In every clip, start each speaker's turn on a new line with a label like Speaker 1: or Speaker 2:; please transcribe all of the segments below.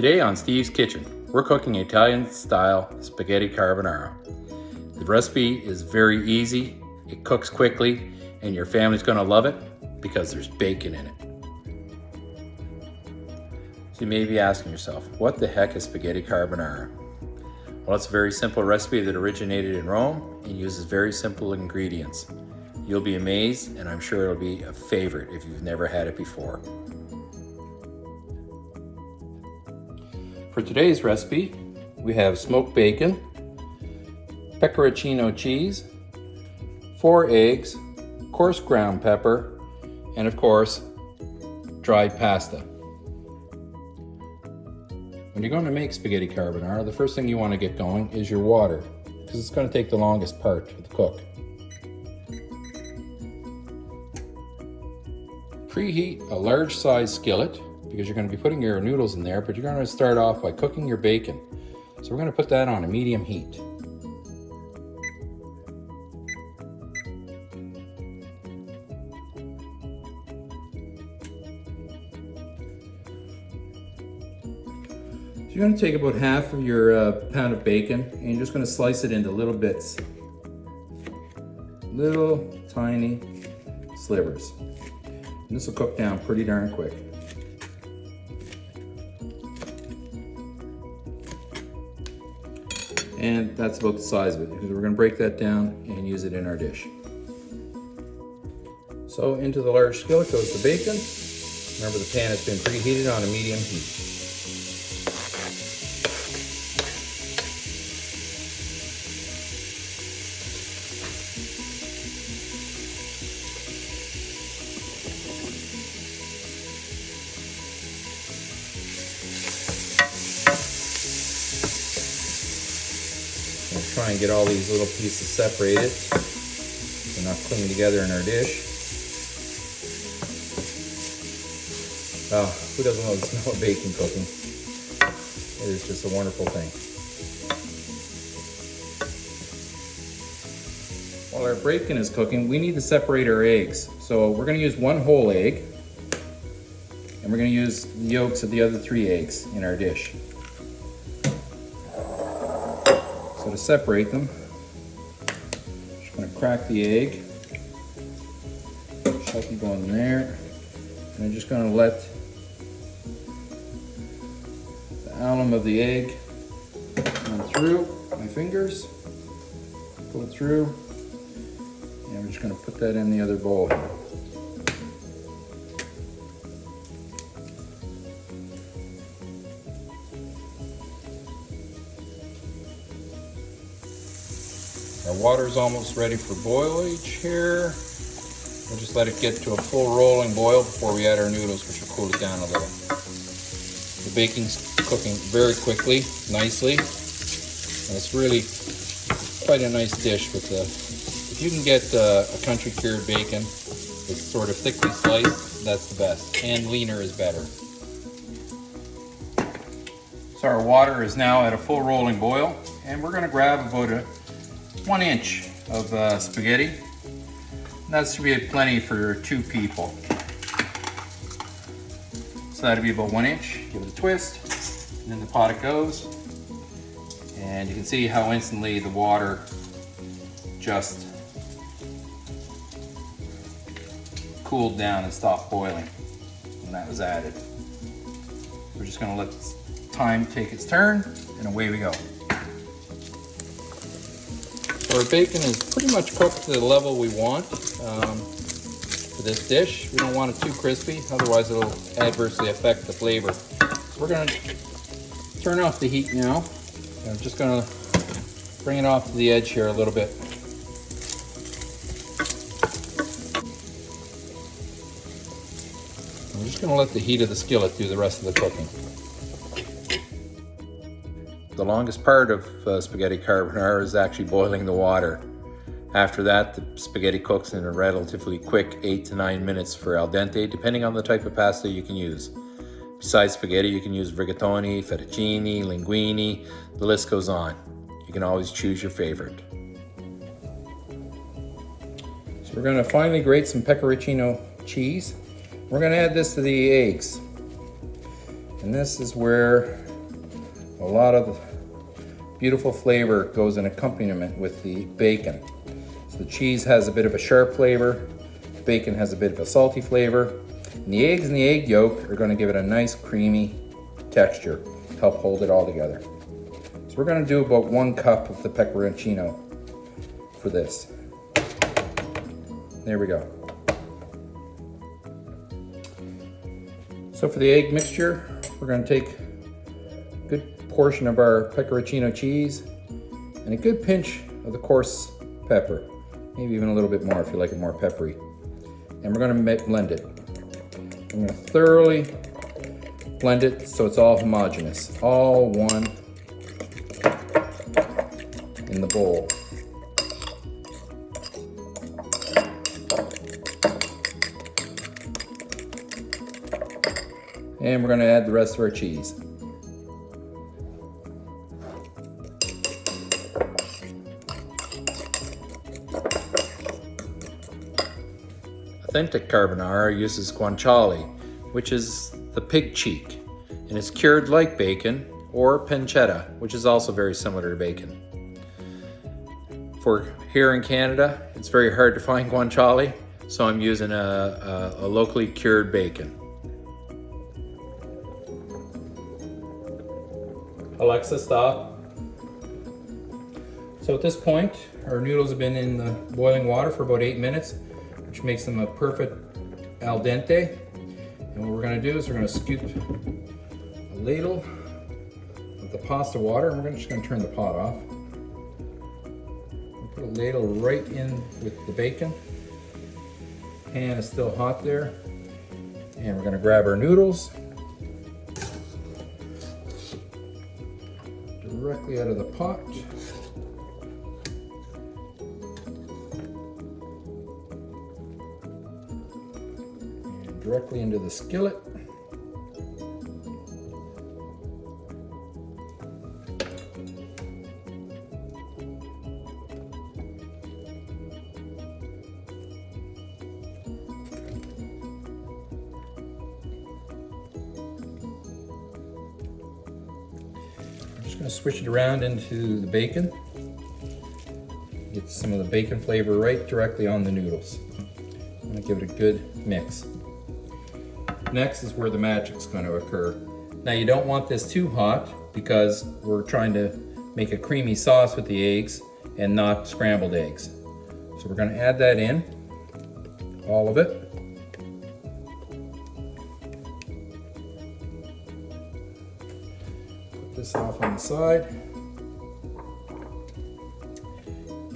Speaker 1: Today on Steve's Kitchen, we're cooking Italian-style spaghetti carbonara. The recipe is very easy, it cooks quickly, and your family's gonna love it because there's bacon in it. So you may be asking yourself, what the heck is spaghetti carbonara? Well, it's a very simple recipe that originated in Rome and uses very simple ingredients. You'll be amazed, and I'm sure it'll be a favorite if you've never had it before. For today's recipe, we have smoked bacon, pecorino cheese, 4 eggs, coarse ground pepper, and of course, dried pasta. When you're going to make spaghetti carbonara, the first thing you want to get going is your water, because it's going to take the longest part to cook. Preheat a large size skillet, because you're going to be putting your noodles in there, but you're going to start off by cooking your bacon. So we're going to put that on a medium heat. So you're going to take about half of your pound of bacon, and you're just going to slice it into little bits. Little tiny slivers. And this will cook down pretty darn quick. And that's about the size of it, because we're going to break that down and use it in our dish. So into the large skillet goes the bacon. Remember, the pan has been preheated on a medium heat. Try and get all these little pieces separated. They're not clinging together in our dish. Oh, who doesn't love the smell of bacon cooking? It is just a wonderful thing. While our bacon is cooking, we need to separate our eggs. So we're going to use 1 whole egg, and we're going to use the yolks of the other 3 eggs in our dish. So to separate them, I'm just going to crack the egg, shove it going there, and I'm just going to let the alum of the egg run through my fingers, pull it through, and I'm just going to put that in the other bowl here. Our water is almost ready for boilage here. We'll just let it get to a full rolling boil before we add our noodles, which will cool it down a little. The bacon's cooking very quickly, nicely, and it's really quite a nice dish with the, if you can get a country cured bacon, it's sort of thickly sliced, that's the best, and leaner is better. So our water is now at a full rolling boil, and we're going to grab about a 1 inch of spaghetti. That should be plenty for 2 people. So that'll be about 1 inch. Give it a twist, and in the pot it goes. And you can see how instantly the water just cooled down and stopped boiling when that was added. We're just going to let time take its turn, and away we go. Our bacon is pretty much cooked to the level we want for this dish. We don't want it too crispy, otherwise it'll adversely affect the flavor. So we're going to turn off the heat now. I'm just going to bring it off to the edge here a little bit. I'm just going to let the heat of the skillet do the rest of the cooking. The longest part of spaghetti carbonara is actually boiling the water. After that, the spaghetti cooks in a relatively quick 8 to 9 minutes for al dente, depending on the type of pasta you can use. Besides spaghetti, you can use rigatoni, fettuccine, linguine, the list goes on. You can always choose your favorite. So we're going to finally grate some pecorino cheese. We're going to add this to the eggs. And this is where A lot of the beautiful flavor goes in accompaniment with the bacon. So the cheese has a bit of a sharp flavor, bacon has a bit of a salty flavor, and the eggs and the egg yolk are going to give it a nice creamy texture, help hold it all together. So we're going to do about 1 cup of the peperoncino for this. There we go. So for the egg mixture, we're going to take a good portion of our peperoncino cheese and a good pinch of the coarse pepper, maybe even a little bit more if you like it more peppery. And we're going to blend it. I'm going to thoroughly blend it so it's all homogeneous, all one in the bowl. And we're going to add the rest of our cheese. Authentic carbonara uses guanciale, which is the pig cheek, and it's cured like bacon, or pancetta, which is also very similar to bacon. For here in Canada, it's very hard to find guanciale, so I'm using a locally cured bacon. Alexa, stop. So at this point, our noodles have been in the boiling water for about 8 minutes, which makes them a perfect al dente. And what we're going to do is we're going to scoop a ladle of the pasta water, and we're just going to turn the pot off. We'll put a ladle right in with the bacon. Pan is still hot there. And we're going to grab our noodles directly out of the pot. And directly into the skillet. I'm just going to switch it around into the bacon. Get some of the bacon flavor right directly on the noodles. I'm going to give it a good mix. Next is where the magic's going to occur. Now you don't want this too hot because we're trying to make a creamy sauce with the eggs and not scrambled eggs. So we're going to add that in, all of it. This off on the side,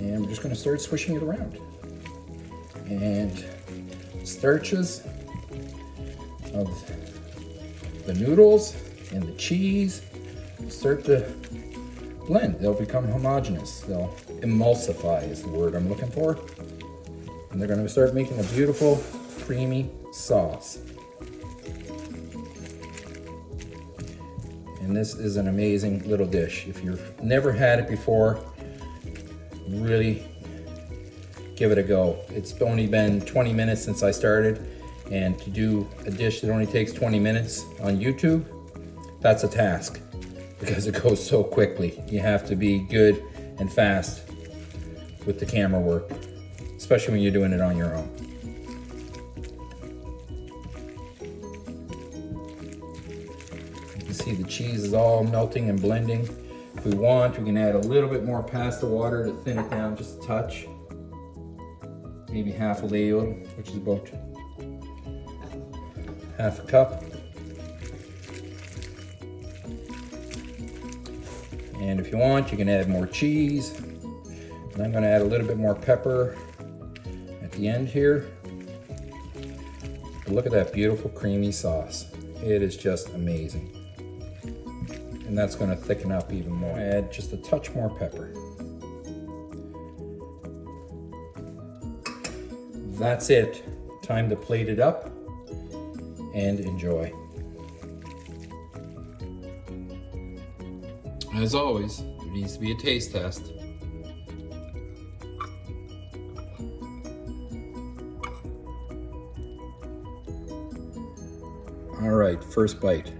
Speaker 1: and we're just going to start swishing it around. And starches of the noodles and the cheese start to blend. They'll become homogeneous. They'll emulsify is the word I'm looking for. And they're going to start making a beautiful creamy sauce. And this is an amazing little dish. If you've never had it before, really give it a go. It's only been 20 minutes since I started, and to do a dish that only takes 20 minutes on YouTube, that's a task because it goes so quickly. You have to be good and fast with the camera work, especially when you're doing it on your own. See, the cheese is all melting and blending. If we want, we can add a little bit more pasta water to thin it down just a touch. Maybe half a ladle, which is about half a cup. And if you want, you can add more cheese. And I'm going to add a little bit more pepper at the end here. But look at that beautiful creamy sauce. It is just amazing. And that's going to thicken up even more. Add just a touch more pepper. That's it. Time to plate it up and enjoy. As always, there needs to be a taste test. All right, first bite.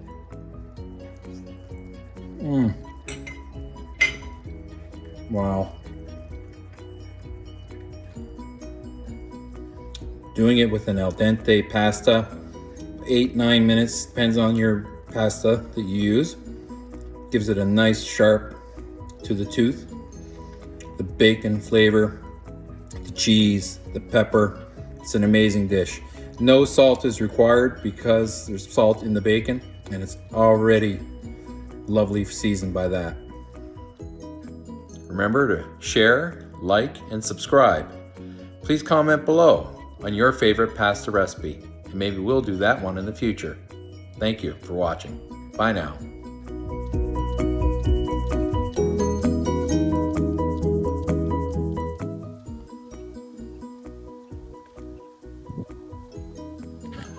Speaker 1: Wow. Doing it with an al dente pasta, 8-9 minutes, depends on your pasta that you use. Gives it a nice sharp to the tooth. The bacon flavor, the cheese, the pepper. It's an amazing dish. No salt is required because there's salt in the bacon and it's already lovely seasoned by that. Remember to share, like, and subscribe. Please comment below on your favorite pasta recipe, and maybe we'll do that one in the future. Thank you for watching. Bye now.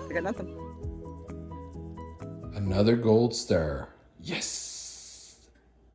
Speaker 2: I got nothing.
Speaker 1: Another gold star. Yes!